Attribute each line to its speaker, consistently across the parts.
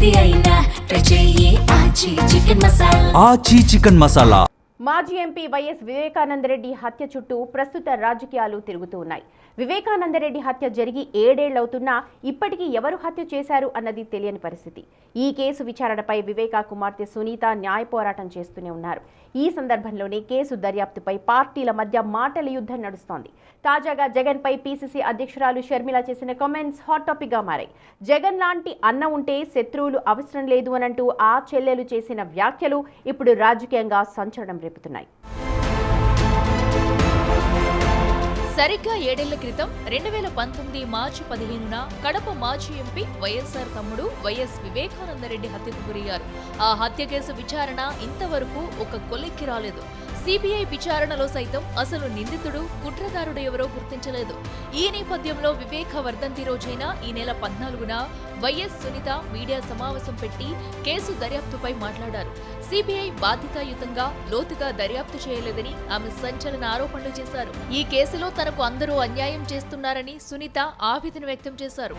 Speaker 1: ఏది అయినా ట్రై చెయ్యి ఆచి చికెన్ మసాలా.
Speaker 2: మాజీ ఎంపీ వైఎస్ వివేకానందరెడ్డి హత్య చుట్టూ ప్రస్తుత రాజకీయాలు తిరుగుతూ ఉన్నాయి. వివేకానందరెడ్డి హత్య జరిగి 7 ఏళ్లవుతున్నా ఇప్పటికీ ఎవరు హత్య చేశారు అన్నది తెలియని పరిస్థితి. ఈ కేసు విచారణపై వివేకా కుమార్తె సునీత న్యాయ పోరాటం చేస్తూనే ఉన్నారు. ఈ సందర్భంలోనే కేసు దర్యాప్తుపై పార్టీల మధ్య మాటల యుద్ధం నడుస్తోంది. తాజాగా జగన్ పై పీసీసీ అధ్యక్షురాలు షర్మిల చేసిన కామెంట్స్ హాట్ టాపిక్ గా మారాయి. జగన్ లాంటి అన్న ఉంటే శత్రువులు అవసరం లేదు అనంటూ ఆ చెల్లెలు చేసిన వ్యాఖ్యలు ఇప్పుడు రాజకీయంగా సంచలనం రేపుతున్నాయి.
Speaker 3: సరిగ్గా 7 ఏళ్ల క్రితం 2019 మార్చి 15న కడప మాజీ ఎంపీ వైఎస్ఆర్ తమ్ముడు వైఎస్ వివేకానందరెడ్డి హత్యకు గురయ్యారు. ఆ హత్య కేసు విచారణ ఇంతవరకు ఒక కొలిక్కి రాలేదు. సిబిఐ విచారణలో సైతం అసలు నిందితుడు కుట్రదారుడు ఎవరో గుర్తించలేదు. ఈ నేపథ్యంలో వివేక వర్ధంతి రోజైన ఈ నెల 14న వైఎస్ సునీత మీడియా సమావేశం పెట్టి కేసు దర్యాప్తుపై మాట్లాడారు. సిబిఐ బాధ్యతాయుతంగా లోతుగా దర్యాప్తు చేయలేదని ఆమె సంచలన ఆరోపణలు చేశారు. ఈ కేసులో తనకు అందరూ అన్యాయం చేస్తున్నారని సునీత ఆవేదన వ్యక్తం చేశారు.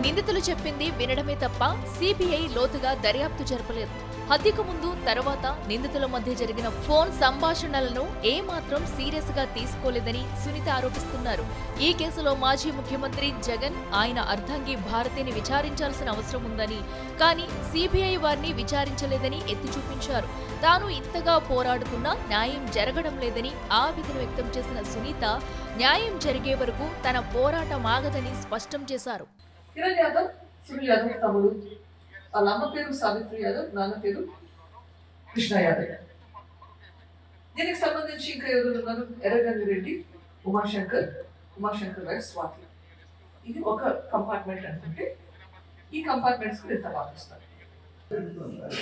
Speaker 3: నిందితులు చెప్పింది వినడమే తప్ప సిబిఐ లోతుగా దర్యాప్తు జరపలేదు. హత్యకు ముందు తర్వాత నిందితుల మధ్య జరిగిన ఫోన్ సంభాషణలను ఏమాత్రం సీరియస్ గా తీసుకోలేదని సునీత ఆరోపిస్తున్నారు. ఈ కేసులో మాజీ ముఖ్యమంత్రి జగన్, ఆయన అర్ధాంగి భారతిని విచారించాల్సిన అవసరం ఉందని, కానీ సిబిఐ వారిని విచారించలేదని ఎత్తి చూపించారు. తాను ఇంతగా పోరాడుతున్నా న్యాయం జరగడం లేదని ఆవేదన వ్యక్తం చేసిన సునీత న్యాయం జరిగే వరకు తన పోరాటం ఆగదని స్పష్టం చేశారు.
Speaker 4: కిరణ్ యాదవ్, సునీల్ యాదవ్ తమ్ముడు, వాళ్ళ అమ్మ పేరు సావిత్రి యాదవ్, నాన్న పేరు కృష్ణ యాదవ్. దీనికి సంబంధించి ఇంకా ఎవరు ఉన్నారు? ఎర్రగంగి రెడ్డి, ఉమాశంకర్ వైఫ్ స్వాతి. ఇది ఒక కంపార్ట్మెంట్ అనుకుంటే ఈ కంపార్ట్మెంట్స్ కి ఎంత బాధిస్తారు.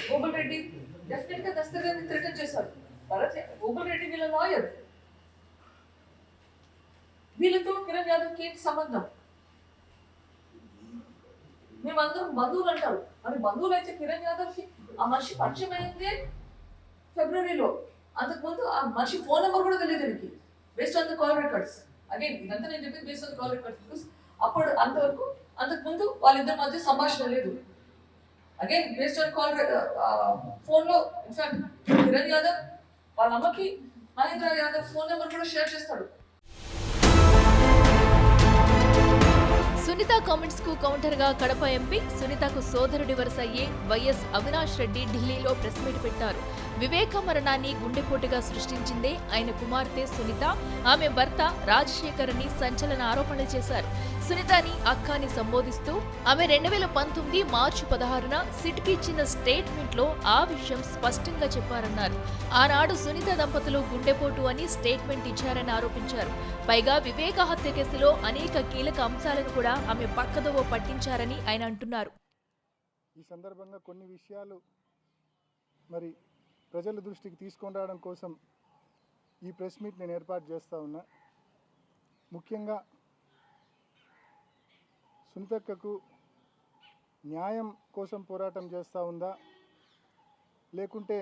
Speaker 4: గోగుల్ రెడ్డి డెఫినెట్ గా దస్తగిరిని థ్రెటన్ చేశారు. గోగుల్ రెడ్డి వీళ్ళ లాయర్. వీళ్ళతో కిరణ్ యాదవ్కి ఏంటి సంబంధం? మేమందరం బంధువులు అంటారు. మరి బంధువులు అయితే కిరణ్ యాదవ్కి ఆ మనిషి పరిచయం అయిందే ఫిబ్రవరిలో. అంతకుముందు ఆ మనిషి ఫోన్ నెంబర్ కూడా తెలియదు എനിക്ക്, based on the call records. Again ఇదంతా నేను చెప్పింది based on the call records. Because అప్పుడు అంతకుముందు వాళ్ళిద్దరి మధ్య సంభాషణ లేదు. అగైన్ బేస్డ్ ఆన్ కాల్ ఫోన్లో ఇన్ఫాక్ట్ కిరణ్ యాదవ్ వాళ్ళ అమ్మకి మహేంద్ర యాదవ్ ఫోన్ నెంబర్ కూడా షేర్ చేస్తాడు.
Speaker 3: సునీత కామెంట్స్ కు కౌంటర్ గా కడప ఎంపీ సునీతకు సోదరుడి వరుస అయ్యే వైఎస్ అవినాష్ రెడ్డి ఢిల్లీలో ప్రెస్ మీట్ పెట్టారు. వివేక మరణాన్ని గుండెపోటుగా సృష్టించిందే ఆయన కుమార్తె సునీత, ఆమె భర్త రాజశేఖర్ అని సంచలన ఆరోపణలు చేశారు. సునీతని అక్కాని సంబోధిస్తూ ఆమె 2019 మార్చి 16న సిట్కి ఇచ్చిన స్టేట్మెంట్ లో ఆ విషయం స్పష్టంగా చెప్పారన్నారు. ఆనాడు సునీత దంపతులు గుండెపోటు అని స్టేట్మెంట్ ఇచ్చారని ఆరోపించారు. పైగా వివేక హత్య కేసులో అనేక కీలక అంశాలను కూడా ఆమె పక్కదోవ పట్టించారని ఆయన అంటున్నారు.
Speaker 5: ఈ సందర్భంగా కొన్ని విషయాలు మరి ప్రజల దృష్టికి తీసుకొని రావడం కోసం ఈ ప్రెస్ మీట్ నేను ఏర్పాటు చేస్తూ ఉన్నా. ముఖ్యంగా సునీతక్కకు న్యాయం కోసం పోరాటం చేస్తూ ఉందా, లేకుంటే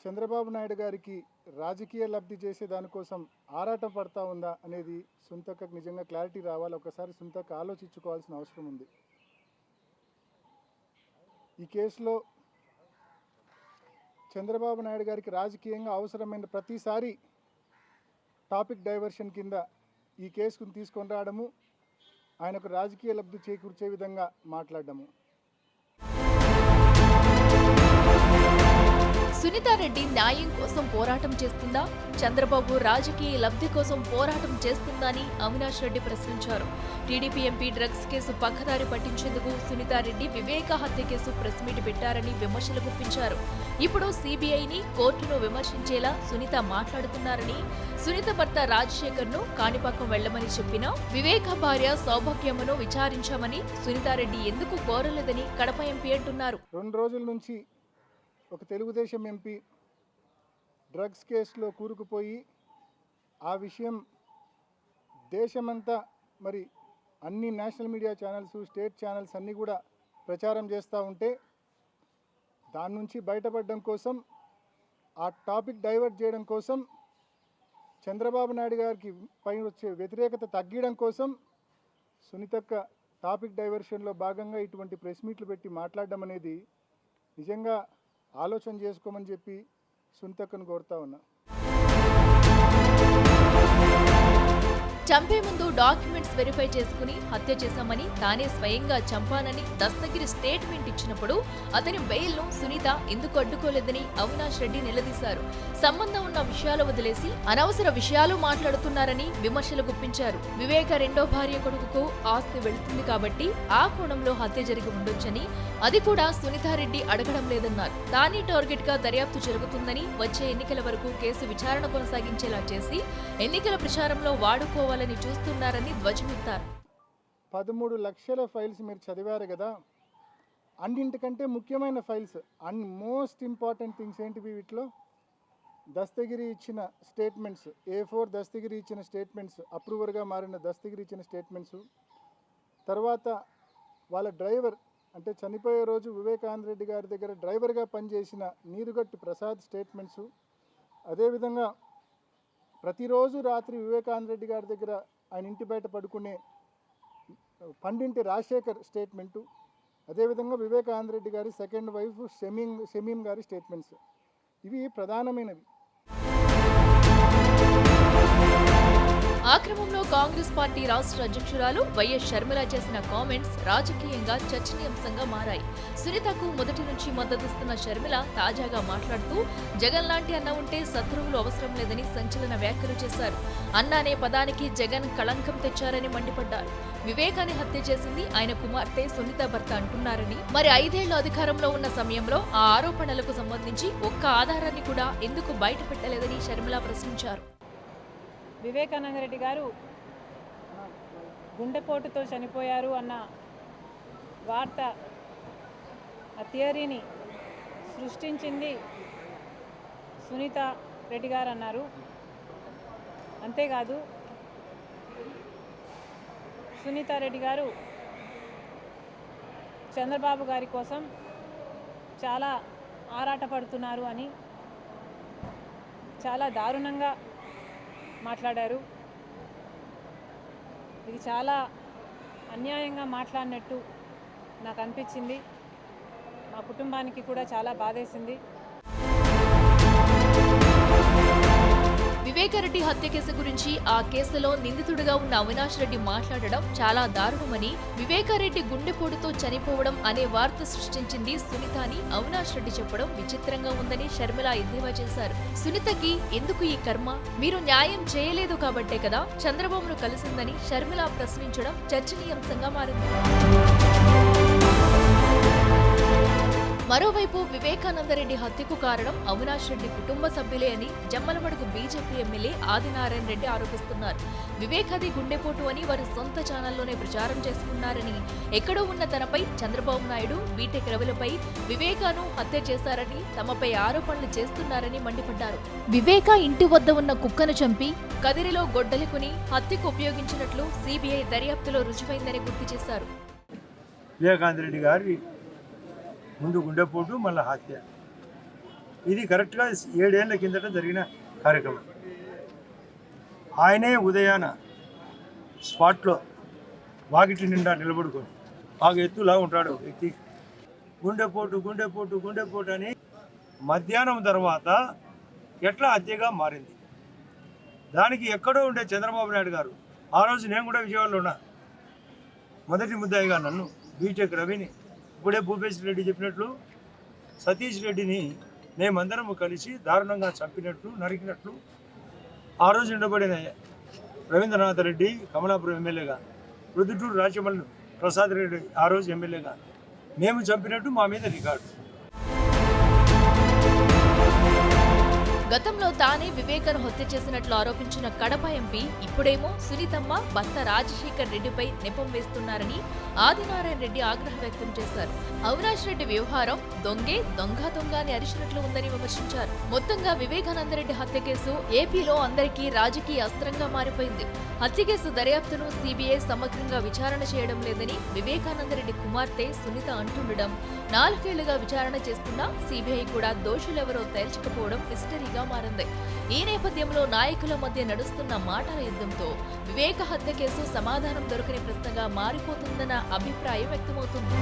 Speaker 5: చంద్రబాబు నాయుడు గారికి రాజకీయ లబ్ధి చేసే దానికోసం ఆరాటం పడతా ఉందా అనేది సునీతక్కకు నిజంగా క్లారిటీ రావాలి. ఒకసారి సునీతక్క ఆలోచించుకోవాల్సిన అవసరం ఉంది. ఈ కేసులో చంద్రబాబు నాయుడు గారికి రాజకీయంగా అవసరమైన ప్రతిసారి టాపిక్ డైవర్షన్ కింద ఈ కేసును తీసుకొని రావడము, ఆయనకు రాజకీయ లబ్ధి చేకూర్చే విధంగా మాట్లాడడము.
Speaker 3: సునీతారెడ్డి న్యాయం కోసం పోరాటం చేస్తుందా, చంద్రబాబు రాజకీయ లబ్ధి కోసం పోరాటం చేస్తుందా అని అవినాష్ రెడ్డి ప్రశ్నించారు. టీడీపీ ఎంపీ డ్రగ్స్ కేసు పక్కదారి పట్టించేందుకు సునీతారెడ్డి వివేక హత్య కేసు ప్రెస్ మీట్ పెట్టారని విమర్శలు గుప్పించారు. ఇప్పుడు సిబిఐని, కోర్టును విమర్శించేలా సునీత మాట్లాడుతున్నారని, సునీత భర్త రాజశేఖర్ ను కాణిపాకం వెళ్లమని చెప్పినా వివేక భార్య సౌభాగ్యమును విచారించామని సునీతారెడ్డి ఎందుకు కోరలేదని కడప ఎంపీ అంటున్నారు.
Speaker 5: 2 రోజుల నుంచి ఒక తెలుగుదేశం ఎంపీ డ్రగ్స్ కేసులో కూరుకుపోయి ఆ విషయం దేశమంతా మరి అన్ని national media channels, state channels అన్నీ కూడా ప్రచారం చేస్తూ ఉంటే దాని నుంచి బయటపడడం కోసం, ఆ టాపిక్ డైవర్ట్ చేయడం కోసం, చంద్రబాబు నాయుడు గారికి పైన వచ్చే వ్యతిరేకత తగ్గడం కోసం సునీతక్క టాపిక్ డైవర్షన్లో భాగంగా ఇటువంటి ప్రెస్ మీట్లు పెట్టి మాట్లాడడం అనేది నిజంగా ఆలోచన చేసుకోమని చెప్పి సునీతక్కను కోరుతా ఉన్నా.
Speaker 3: చంపే ముందు డాక్యుమెంట్స్ వెరిఫై చేసుకుని హత్య చేశామని తానే స్వయంగా చంపానని దస్తగిరి స్టేట్మెంట్ ఇచ్చినప్పుడు అతని బెయిల్ను సునీత ఎందుకు అడ్డుకోలేదని అవినాష్ రెడ్డి నిలదీశారు. సంబంధం ఉన్న విషయాలు వదిలేసి అనవసర విషయాలు మాట్లాడుతున్నారని విమర్శలు గుప్పించారు. వివేక రెండో భార్య కొడుకుకు ఆస్తి వెళ్తుంది కాబట్టి ఆ కోణంలో హత్య జరిగి ఉండొచ్చని, అది కూడా సునీతారెడ్డి అడగడం లేదన్నారు. తానే టార్గెట్ గా దర్యాప్తు జరుగుతుందని, వచ్చే ఎన్నికల వరకు కేసు విచారణ కొనసాగించేలా చేసి ఎన్నికల ప్రచారంలో వాడుకోవాలని చూస్తున్నారని ధ్వజమెత్తారు.
Speaker 5: 13 లక్షల ఫైల్స్ మీరు చదివారు కదా, అన్నింటికంటే ముఖ్యమైన ఫైల్స్ మోస్ట్ ఇంపార్టెంట్ థింగ్స్ ఏంటివి వీటిలో? దస్తగిరి ఇచ్చిన స్టేట్మెంట్స్, A4 దస్తగిరి ఇచ్చిన స్టేట్మెంట్స్, అప్రూవర్గా మారిన దస్తగిరి ఇచ్చిన స్టేట్మెంట్స్, తర్వాత వాళ్ళ డ్రైవర్ అంటే చనిపోయే రోజు వివేకానంద రెడ్డి గారి దగ్గర డ్రైవర్గా పనిచేసిన నీరుగట్టు ప్రసాద్ స్టేట్మెంట్స్, అదేవిధంగా ప్రతిరోజు రాత్రి వివేకానంద రెడ్డి గారి దగ్గర ఆయన ఇంటి బయట పడుకునే పండింటి రాజశేఖర్ స్టేట్మెంటు, అదేవిధంగా వివేకానంద రెడ్డి గారి సెకండ్ వైఫ్ షమీం గారి స్టేట్మెంట్స్, ఇవి ప్రధానమైనవి.
Speaker 3: ఆ క్రమంలో కాంగ్రెస్ పార్టీ రాష్ట్ర అధ్యక్షురాలు వైఎస్ షర్మిల చేసిన కామెంట్స్ రాజకీయంగా చర్చనీయాంశంగా మారాయి. సునీతకు మొదటి నుంచి మద్దతిస్తున్న షర్మిల తాజాగా మాట్లాడుతూ జగన్ లాంటి అన్న ఉంటే శత్రువులు అవసరం లేదని సంచలన వ్యాఖ్యలు చేశారు. అన్న అనే పదానికి జగన్ కళంకం తెచ్చారని మండిపడ్డారు. వివేకాన్ని హత్య చేసింది ఆయన కుమార్తె సునీత భర్త అంటున్నారని, మరి 5 ఏళ్లు అధికారంలో ఉన్న సమయంలో ఆ ఆరోపణలకు సంబంధించి ఒక్క ఆధారాన్ని కూడా ఎందుకు బయట పెట్టలేదని షర్మిల ప్రశ్నించారు.
Speaker 6: వివేకానంద రెడ్డి గారు గుండెపోటుతో చనిపోయారు అన్న వార్త, ఆ థియరీని సృష్టించింది సునీత రెడ్డి గారు అన్నారు. అంతేకాదు సునీత రెడ్డి గారు చంద్రబాబు గారి కోసం చాలా ఆరాటపడుతున్నారు అని చాలా దారుణంగా మాట్లాడారు. ఇది చాలా అన్యాయంగా మాట్లాడినట్టు నాకు అనిపించింది. మా కుటుంబానికి కూడా చాలా బాధేసింది.
Speaker 3: వివేకారెడ్డి హత్య కేసు గురించి ఆ కేసులో నిందితుడిగా ఉన్న అవినాష్ రెడ్డి మాట్లాడడం చాలా దారుణమని, వివేకారెడ్డి గుండెపోటుతో చనిపోవడం అనే వార్త సృష్టించింది సునీత అని అవినాష్ రెడ్డి చెప్పడం విచిత్రంగా ఉందని షర్మిల ఎద్దేవా చేశారు. సునీతకి ఎందుకు ఈ కర్మ? మీరు న్యాయం చేయలేదు కాబట్టే కదా చంద్రబాబును కలిసిందని షర్మిల ప్రశ్నించడం చర్చనీయాంశంగా మారింది. మరోవైపు వివేకానందరెడ్డి హత్యకు కారణం అవినాష్ రెడ్డి కుటుంబ సభ్యులే అని జమ్మలమడుగు బీజేపీ ఎమ్మెల్యే ఆదినారాయణ రెడ్డి ఆరోపిస్తున్నారు. వివేకాది గుండెపోటు అని వారి సొంత ఛానల్లోనే ప్రచారం చేసుకున్నారని, ఎక్కడో ఉన్న తనపై చంద్రబాబు నాయుడు, బీటెక్ రవిలపై వివేకాను హత్య చేశారని, తమపై ఆరోపణలు చేస్తున్నారని మండిపడ్డారు. వివేక ఇంటి వద్ద ఉన్న కుక్కను చంపి కదిరిలో గొడ్డలికుని హత్యకు ఉపయోగించినట్లు సిబిఐ దర్యాప్తులో రుజువైందని గుర్తు చేశారు.
Speaker 7: వివేకానందరెడ్డి గారి ముందు గుండెపోటు, మళ్ళీ హత్య, ఇది కరెక్ట్గా 7 ఏళ్ల కిందట జరిగిన కార్యక్రమం. ఆయనే ఉదయాన స్పాట్లో వాకిటి నిండా నిలబడుకొని బాగా ఎత్తులా ఉంటాడు వ్యక్తి. గుండెపోటు గుండెపోటు గుండెపోటు అని మధ్యాహ్నం తర్వాత ఎట్లా హత్యగా మారింది. దానికి ఎక్కడో ఉండే చంద్రబాబు నాయుడు గారు, ఆ రోజు నేను కూడా విజయవాడలో ఉన్నా, మొదటి ముద్దాయిగా నన్ను, బీటెక్ రవిని, ఇప్పుడే భూపేశ్ రెడ్డి చెప్పినట్లు సతీష్ రెడ్డిని మేమందరం కలిసి దారుణంగా చంపినట్లు, నరికినట్లు ఆ రోజు ఉండబడిన రవీంద్రనాథ్ రెడ్డి కమలాపురం ఎమ్మెల్యేగా, రుదుటూరు రాచమల్లి ప్రసాద్ రెడ్డి ఆ రోజు ఎమ్మెల్యేగా మేము చంపినట్టు మా మీద రికార్డు.
Speaker 3: గతంలో తానే వివేకను హత్య చేసినట్లు ఆరోపించిన కడప ఎంపీ ఇప్పుడేమో సునీతమ్మ, భర్త రాజశేఖర్ రెడ్డిపై నెపం వేస్తున్నారని ఆదినారాయణ రెడ్డి ఆగ్రహం వ్యక్తం చేశారు. అవినాష్ రెడ్డి వ్యవహారం దొంగే దొంగ అని అరిచినట్లు ఉందని విమర్శించారు. మొత్తంగా వివేకానందరెడ్డి హత్య కేసు ఏపీలో అందరికీ రాజకీయ అస్త్రంగా మారిపోయింది. హత్య కేసు దర్యాప్తును సిబిఐ సమగ్రంగా విచారణ చేయడం లేదని వివేకానందరెడ్డి కుమార్తె సునీత అంటుండడం, 4 ఏళ్లుగా విచారణ చేస్తున్నా సిబిఐ కూడా దోషులెవరో తేల్చకపోవడం మిస్టరీగా ప్రశ్నగా మారింది. ఈ నేపథ్యంలో నాయకుల మధ్య నడుస్తున్న మాటల యుద్ధంతో వివేక హత్య కేసు సమాధానం దొరకని ప్రశ్నగా మారిపోతుందన్న అభిప్రాయం వ్యక్తమవుతుంది.